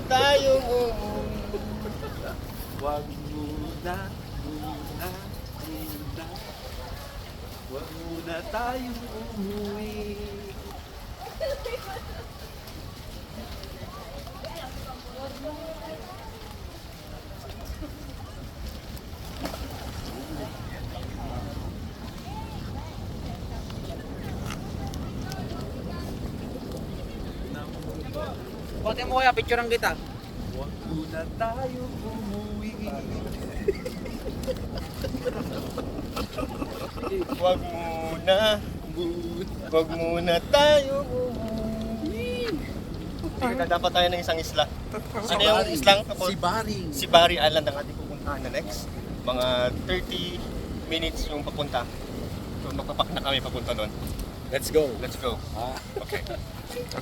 tayong umuwi. Wag muna, muna, muna. Wag muna tayong umuwi. Bote mo kaya, picturean kita. Wag muna tayong umuwi. Wag muna, wag muna tayong umuwi. Teka, dapat tayo ng isang isla. Sino yung islang? Si Baring. Si Barry Island ang ating pupuntahan na next. Mga 30 minutes yung papunta. So magpapak na kami papunta doon. Let's go. Let's go. Okay.